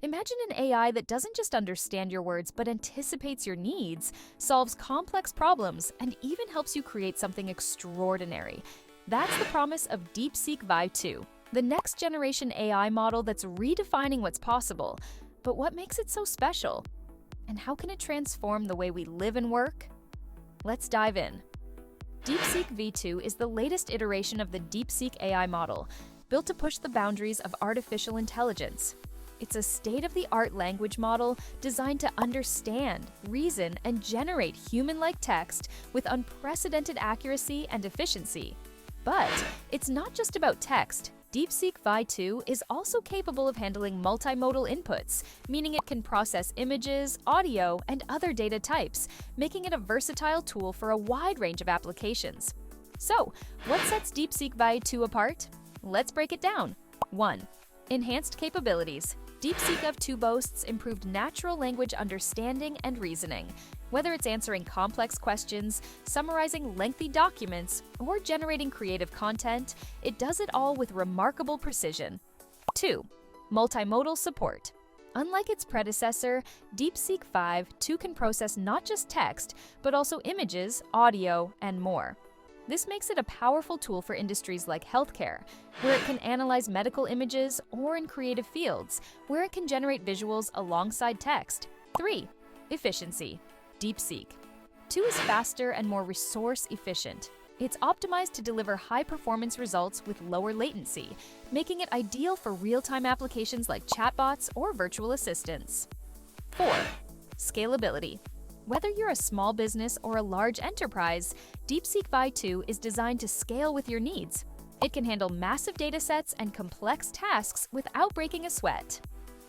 Imagine an AI that doesn't just understand your words but anticipates your needs, solves complex problems, and even helps you create something extraordinary. That's the promise of Deepseek Vive 2, the next generation AI model that's redefining what's possible. But what makes it so special? And how can it transform the way we live and work? Let's dive in. Deepseek V2 is the latest iteration of the Deepseek AI model, built to push the boundaries of artificial intelligence. It's a state-of-the-art language model designed to understand, reason, and generate human-like text with unprecedented accuracy and efficiency. But it's not just about text. Deepseek Vive 2 is also capable of handling multimodal inputs, meaning it can process images, audio, and other data types, making it a versatile tool for a wide range of applications. So, what sets Deepseek Vive 2 apart? Let's break it down. 1. Enhanced capabilities. Deepseek V2 boasts improved natural language understanding and reasoning. Whether it's answering complex questions, summarizing lengthy documents, or generating creative content, it does it all with remarkable precision. 2. Multimodal support. Unlike its predecessor, Deepseek Vive 2 can process not just text, but also images, audio, and more. This makes it a powerful tool for industries like healthcare, where it can analyze medical images, or in creative fields, where it can generate visuals alongside text. 3. Efficiency. Deepseek 2 is faster and more resource efficient. It's optimized to deliver high-performance results with lower latency, making it ideal for real-time applications like chatbots or virtual assistants. 4. Scalability. Whether you're a small business or a large enterprise, Deepseek Vive 2 is designed to scale with your needs. It can handle massive datasets and complex tasks without breaking a sweat.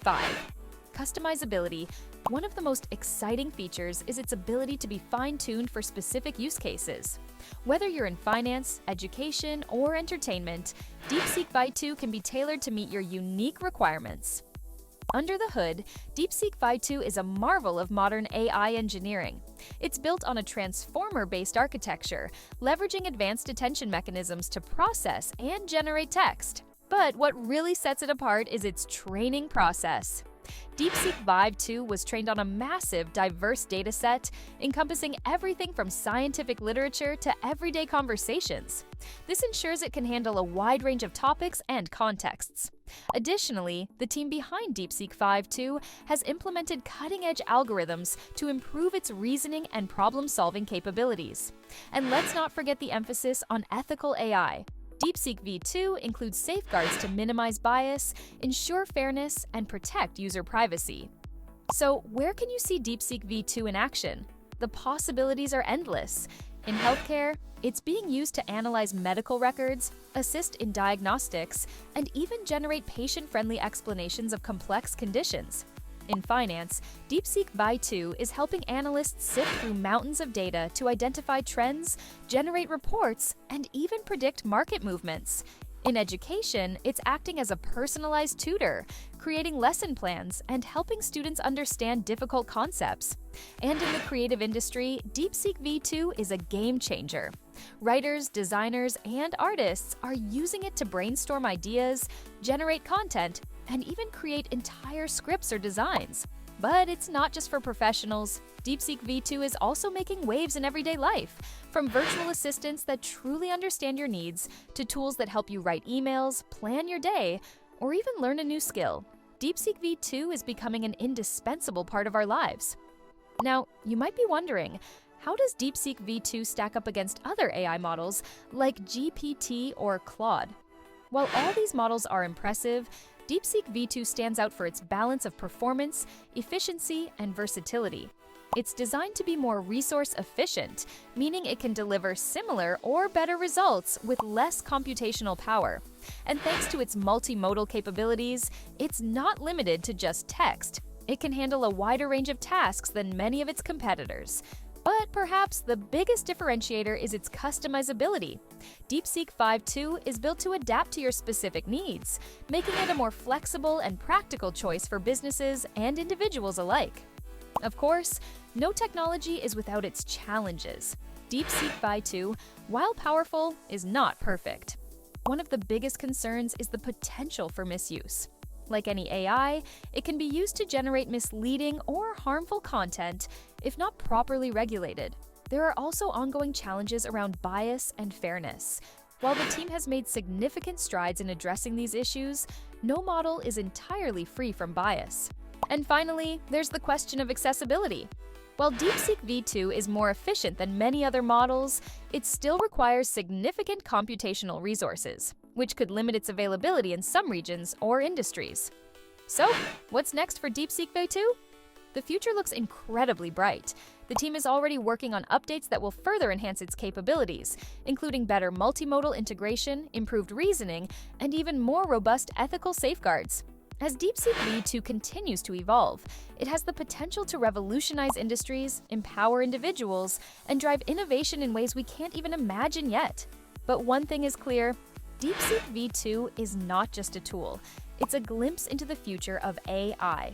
5. Customizability. One of the most exciting features is its ability to be fine-tuned for specific use cases. Whether you're in finance, education, or entertainment, Deepseek Vive 2 can be tailored to meet your unique requirements. Under the hood, Deepseek Vive 2 is a marvel of modern AI engineering. It's built on a transformer-based architecture, leveraging advanced attention mechanisms to process and generate text. But what really sets it apart is its training process. Deepseek Vive 2 was trained on a massive, diverse dataset, encompassing everything from scientific literature to everyday conversations. This ensures it can handle a wide range of topics and contexts. Additionally, the team behind Deepseek Vive 2 has implemented cutting-edge algorithms to improve its reasoning and problem-solving capabilities. And let's not forget the emphasis on ethical AI. Deepseek V2 includes safeguards to minimize bias, ensure fairness, and protect user privacy. So, where can you see Deepseek V2 in action? The possibilities are endless. In healthcare, it's being used to analyze medical records, assist in diagnostics, and even generate patient-friendly explanations of complex conditions. In finance, Deepseek Vive 2 is helping analysts sift through mountains of data to identify trends, generate reports, and even predict market movements. In education, it's acting as a personalized tutor, creating lesson plans and helping students understand difficult concepts. And in the creative industry, Deepseek V2 is a game changer. Writers, designers, and artists are using it to brainstorm ideas, generate content, and even create entire scripts or designs. But it's not just for professionals. Deepseek V2 is also making waves in everyday life, from virtual assistants that truly understand your needs to tools that help you write emails, plan your day, or even learn a new skill. Deepseek V2 is becoming an indispensable part of our lives. Now, you might be wondering, how does Deepseek V2 stack up against other AI models like GPT or Claude? While all these models are impressive, Deepseek V2 stands out for its balance of performance, efficiency, and versatility. It's designed to be more resource efficient, meaning it can deliver similar or better results with less computational power. And thanks to its multimodal capabilities, it's not limited to just text. It can handle a wider range of tasks than many of its competitors. But perhaps the biggest differentiator is its customizability. Deepseek Vive 2 is built to adapt to your specific needs, making it a more flexible and practical choice for businesses and individuals alike. Of course, no technology is without its challenges. Deepseek Vive 2, while powerful, is not perfect. One of the biggest concerns is the potential for misuse. Like any AI, it can be used to generate misleading or harmful content if not properly regulated. There are also ongoing challenges around bias and fairness. While the team has made significant strides in addressing these issues, no model is entirely free from bias. And finally, there's the question of accessibility. While Deepseek V2 is more efficient than many other models, it still requires significant computational resources, which could limit its availability in some regions or industries. So, what's next for Deepseek V2? The future looks incredibly bright. The team is already working on updates that will further enhance its capabilities, including better multimodal integration, improved reasoning, and even more robust ethical safeguards. As Deepseek V2 continues to evolve, it has the potential to revolutionize industries, empower individuals, and drive innovation in ways we can't even imagine yet. But one thing is clear, Deepseek V2 is not just a tool, it's a glimpse into the future of AI.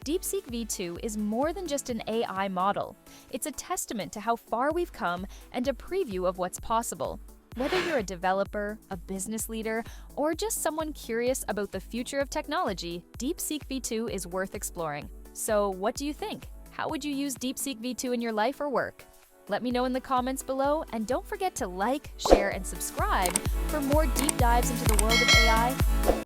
Deepseek V2 is more than just an AI model. It's a testament to how far we've come and a preview of what's possible. Whether you're a developer, a business leader, or just someone curious about the future of technology, Deepseek V2 is worth exploring. So, what do you think? How would you use Deepseek V2 in your life or work? Let me know in the comments below, and don't forget to like, share, and subscribe for more deep dives into the world of AI.